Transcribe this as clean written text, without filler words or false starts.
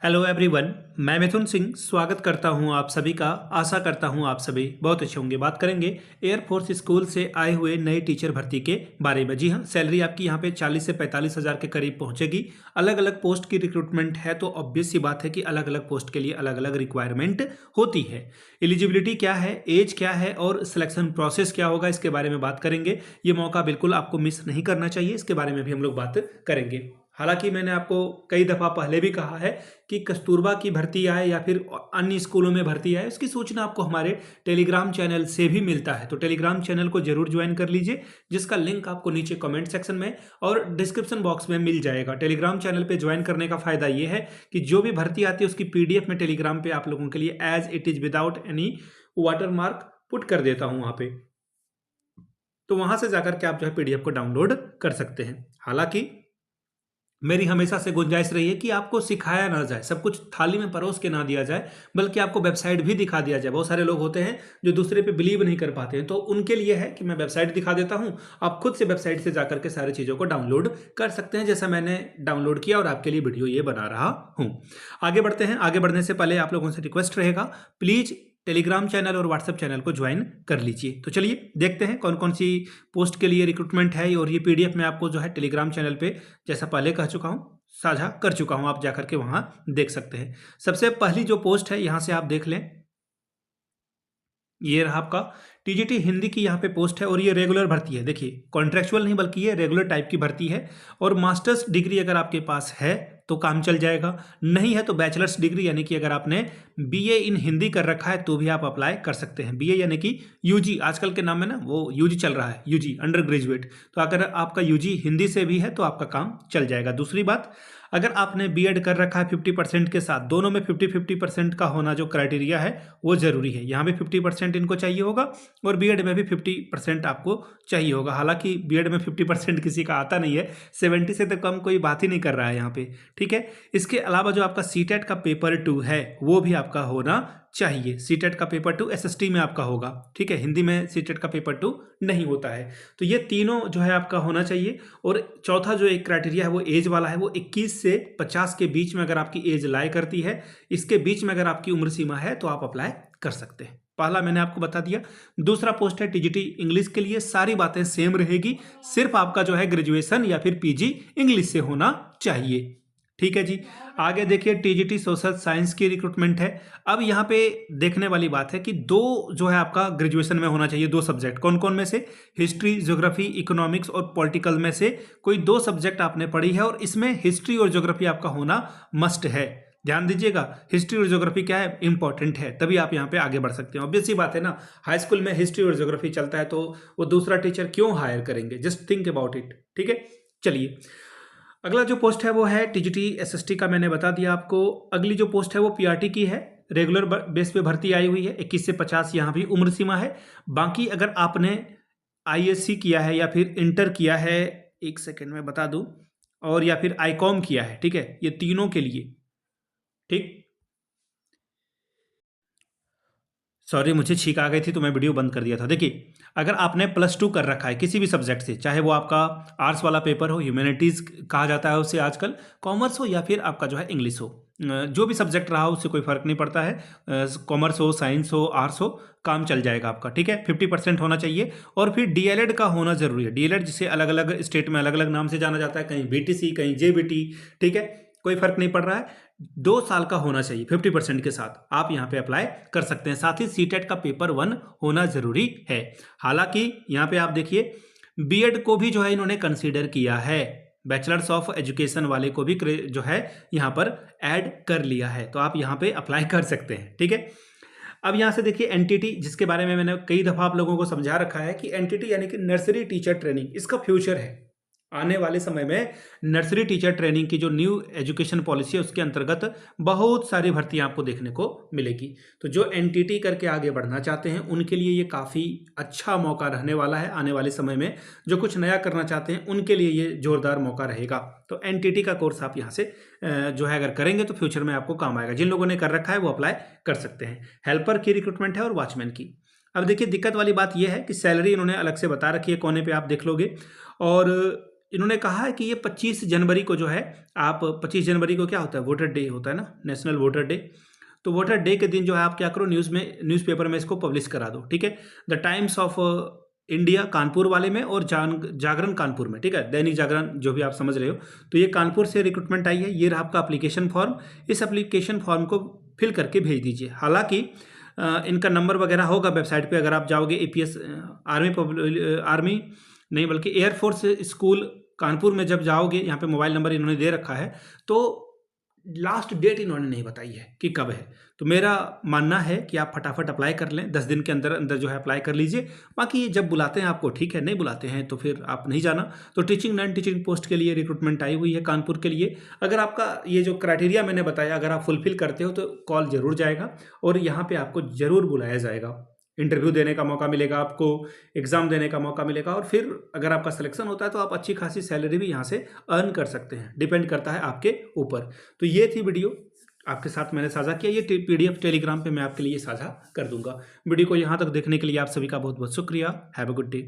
Hello everyone, मैं मिथुन सिंह स्वागत करता हूं आप सभी का। आशा करता हूं आप सभी बहुत अच्छे होंगे। बात करेंगे एयरफोर्स स्कूल से आए हुए नए टीचर भर्ती के बारे में। जी हां, सैलरी आपकी यहां पे 40 से 45 हज़ार के करीब पहुंचेगी। अलग अलग पोस्ट की रिक्रूटमेंट है, तो ऑब्वियस सी बात है कि अलग अलग पोस्ट के लिए अलग अलग रिक्वायरमेंट होती है। एलिजिबिलिटी क्या है, एज क्या है और सिलेक्शन प्रोसेस क्या होगा, इसके बारे में बात करेंगे। ये मौका बिल्कुल आपको मिस नहीं करना चाहिए, इसके बारे में भी हम लोग बात करेंगे। हालांकि मैंने आपको कई दफ़ा पहले भी कहा है कि कस्तूरबा की भर्ती आए या फिर अन्य स्कूलों में भर्ती आए, उसकी सूचना आपको हमारे टेलीग्राम चैनल से भी मिलता है। तो टेलीग्राम चैनल को जरूर ज्वाइन कर लीजिए, जिसका लिंक आपको नीचे कमेंट सेक्शन में और डिस्क्रिप्शन बॉक्स में मिल जाएगा। टेलीग्राम चैनल पे ज्वाइन करने का फायदा ये है कि जो भी भर्ती आती है उसकी पीडीएफ में टेलीग्राम पे आप लोगों के लिए as it is without any watermark put कर देता हूँ वहाँ पे। तो वहां से जाकर के आप जो है पीडीएफ को डाउनलोड कर सकते हैं। हालांकि मेरी हमेशा से गुंजाइश रही है कि आपको सिखाया ना जाए, सब कुछ थाली में परोस के ना दिया जाए, बल्कि आपको वेबसाइट भी दिखा दिया जाए। बहुत सारे लोग होते हैं जो दूसरे पे बिलीव नहीं कर पाते हैं, तो उनके लिए है कि मैं वेबसाइट दिखा देता हूं। आप खुद से वेबसाइट से जाकर के सारी चीज़ों को डाउनलोड कर सकते हैं, जैसा मैंने डाउनलोड किया और आपके लिए वीडियो ये बना रहा हूँ। आगे बढ़ते हैं। आगे बढ़ने से पहले आप लोगों से रिक्वेस्ट रहेगा, प्लीज़ टेलीग्राम चैनल और व्हाट्सएप चैनल को ज्वाइन कर लीजिए। तो चलिए देखते हैं कौन कौन सी पोस्ट के लिए रिक्रूटमेंट है, और ये पीडीएफ मैं आपको जो है टेलीग्राम चैनल पे जैसा पहले कह चुका हूँ साझा कर चुका हूँ, आप जाकर के वहाँ देख सकते हैं। सबसे पहली जो पोस्ट है यहाँ से आप देख लें, ये रहा आपका टीजीटी हिंदी की यहाँ पे पोस्ट है, और ये रेगुलर भर्ती है। देखिए, कॉन्ट्रेक्चुअल नहीं बल्कि ये रेगुलर टाइप की भर्ती है। और मास्टर्स डिग्री अगर आपके पास है तो काम चल जाएगा, नहीं है तो बैचलर्स डिग्री यानी कि अगर आपने बीए इन हिंदी कर रखा है तो भी आप अप्लाई कर सकते हैं। बीए यानी कि यूजी, आजकल के नाम में ना वो यूजी चल रहा है, यूजी अंडर ग्रेजुएट। तो अगर आपका यूजी हिंदी से भी है तो आपका काम चल जाएगा। दूसरी बात, अगर आपने बीएड कर रखा है 50% के साथ, दोनों में 50-50% का होना जो क्राइटेरिया है वो जरूरी है। यहाँ भी 50% इनको चाहिए होगा और बीएड में भी 50% आपको चाहिए होगा। हालांकि बीएड में 50% किसी का आता नहीं है, 70 से तो कम कोई बात ही नहीं कर रहा है यहाँ पे, ठीक है। इसके अलावा जो आपका सीटेट का पेपर 2 है वो भी आपका होना चाहिए। सीटेट का पेपर 2 एसएसटी में आपका होगा, ठीक है। हिंदी में सीटेट का पेपर 2 नहीं होता है। तो ये तीनों जो है आपका होना चाहिए। और चौथा जो एक क्राइटेरिया है वो एज वाला है, वो 21 से 50 के बीच में अगर आपकी एज लाई करती है, इसके बीच में अगर आपकी उम्र सीमा है तो आप अप्लाई कर सकते हैं। पहला मैंने आपको बता दिया। दूसरा पोस्ट है टीजीटी इंग्लिश के लिए, सारी बातें सेम रहेगी, सिर्फ आपका जो है ग्रेजुएशन या फिर पीजी इंग्लिश से होना चाहिए, ठीक है जी। आगे देखिए, टीजीटी सोशल साइंस की रिक्रूटमेंट है। अब यहाँ पे देखने वाली बात है कि दो जो है आपका ग्रेजुएशन में होना चाहिए, दो सब्जेक्ट। कौन कौन में से? हिस्ट्री, ज्योग्राफी, इकोनॉमिक्स और पॉलिटिकल में से कोई दो सब्जेक्ट आपने पढ़ी है, और इसमें हिस्ट्री और ज्योग्राफी आपका होना मस्ट है। ध्यान दीजिएगा, हिस्ट्री और ज्योग्राफी क्या है, इंपॉर्टेंट है, तभी आप यहाँ पे आगे बढ़ सकते हैं। ऑब्वियस सी बात है ना, हाई स्कूल में हिस्ट्री और ज्योग्राफी चलता है तो वो दूसरा टीचर क्यों हायर करेंगे? जस्ट थिंक अबाउट इट, ठीक है। चलिए, अगला जो पोस्ट है वो है टीजीटी एसएसटी का, मैंने बता दिया आपको। अगली जो पोस्ट है वो पीआरटी की है, रेगुलर बेस पे भर्ती आई हुई है। 21 से 50 यहाँ भी उम्र सीमा है। बाकी अगर आपने आईएससी किया है या फिर इंटर किया है, एक सेकेंड में बता दूं, और या फिर आईकॉम किया है, ठीक है, ये तीनों के लिए, ठीक। सॉरी, मुझे छींक आ गई थी तो मैं वीडियो बंद कर दिया था। देखिए, अगर आपने +2 कर रखा है किसी भी सब्जेक्ट से, चाहे वो आपका आर्ट्स वाला पेपर हो, ह्यूमैनिटीज़ कहा जाता है उसे आजकल, कॉमर्स हो या फिर आपका जो है इंग्लिश हो, जो भी सब्जेक्ट रहा हो उससे कोई फ़र्क नहीं पड़ता है। कॉमर्स हो, साइंस हो, आर्ट्स हो, काम चल जाएगा आपका, ठीक है। 50% होना चाहिए। और फिर डीएलएड का होना ज़रूरी है। डीएलएड जिसे अलग अलग स्टेट में अलग अलग नाम से जाना जाता है, कहीं बीटीसी, कहीं जेबीटी, ठीक है, कोई फर्क नहीं पड़ रहा है। 2 साल का होना चाहिए 50% के साथ, आप यहाँ पे अप्लाई कर सकते हैं। साथ ही सीटेट का पेपर 1 होना जरूरी है। हालांकि यहाँ पे आप देखिए, बीएड को भी जो है इन्होंने कंसीडर किया है, बैचलर्स ऑफ एजुकेशन वाले को भी जो है यहाँ पर ऐड कर लिया है, तो आप यहाँ पे अप्लाई कर सकते हैं, ठीक है। अब यहाँ से देखिए एनटीटी, जिसके बारे में मैंने कई दफ़ा आप लोगों को समझा रखा है कि एनटीटी यानी कि नर्सरी टीचर ट्रेनिंग, इसका फ्यूचर है। आने वाले समय में नर्सरी टीचर ट्रेनिंग की जो न्यू एजुकेशन पॉलिसी है उसके अंतर्गत बहुत सारी भर्तियां आपको देखने को मिलेगी। तो जो एनटीटी करके आगे बढ़ना चाहते हैं उनके लिए ये काफ़ी अच्छा मौका रहने वाला है आने वाले समय में। जो कुछ नया करना चाहते हैं उनके लिए ये जोरदार मौका रहेगा। तो एनटीटी का कोर्स आप यहाँ से जो है अगर करेंगे तो फ्यूचर में आपको काम आएगा। जिन लोगों ने कर रखा है वो अप्लाई कर सकते हैं। हेल्पर की रिक्रूटमेंट है और वॉचमैन की। अब देखिए, दिक्कत वाली बात यह है कि सैलरी इन्होंने अलग से बता रखी है, कोने पे आप देख लोगे। और इन्होंने कहा है कि ये 25 जनवरी को जो है, आप 25 जनवरी को क्या होता है, वोटर डे होता है ना, नेशनल वोटर डे। तो वोटर डे के दिन जो है आप क्या करो, न्यूज़पेपर में इसको पब्लिश करा दो, ठीक है। The times of India Kanpur वाले में, और जागरण कानपुर में, ठीक है, दैनिक जागरण जो भी आप समझ रहे हो। तो ये कानपुर से रिक्रूटमेंट आई है। ये रहा आपका एप्लीकेशन फॉर्म। इस एप्लीकेशन फॉर्म को फिल करके भेज दीजिए। हालांकि इनका नंबर वगैरह होगा वेबसाइट पे, अगर आप जाओगे एपीएस आर्मी नहीं बल्कि एयरफोर्स स्कूल कानपुर में जब जाओगे, यहाँ पे मोबाइल नंबर इन्होंने दे रखा है, तो लास्ट डेट इन्होंने नहीं बताई है कि कब है। तो मेरा मानना है कि आप फटाफट अप्लाई कर लें, 10 दिन के अंदर अंदर जो है अप्लाई कर लीजिए। बाकी जब बुलाते हैं आपको ठीक है, नहीं बुलाते हैं तो फिर आप नहीं जाना। तो टीचिंग नॉन टीचिंग पोस्ट के लिए रिक्रूटमेंट आई हुई है कानपुर के लिए। अगर आपका ये जो क्राइटेरिया मैंने बताया अगर आप फुलफिल करते हो तो कॉल जरूर जाएगा, और यहाँ पे आपको जरूर बुलाया जाएगा। इंटरव्यू देने का मौका मिलेगा आपको, एग्जाम देने का मौका मिलेगा, और फिर अगर आपका सिलेक्शन होता है तो आप अच्छी खासी सैलरी भी यहाँ से अर्न कर सकते हैं। डिपेंड करता है आपके ऊपर। तो ये थी वीडियो, आपके साथ मैंने साझा किया। ये पीडीएफ टेलीग्राम पे मैं आपके लिए साझा कर दूंगा। वीडियो को यहाँ तक देखने के लिए आप सभी का बहुत बहुत शुक्रिया। Have a good day.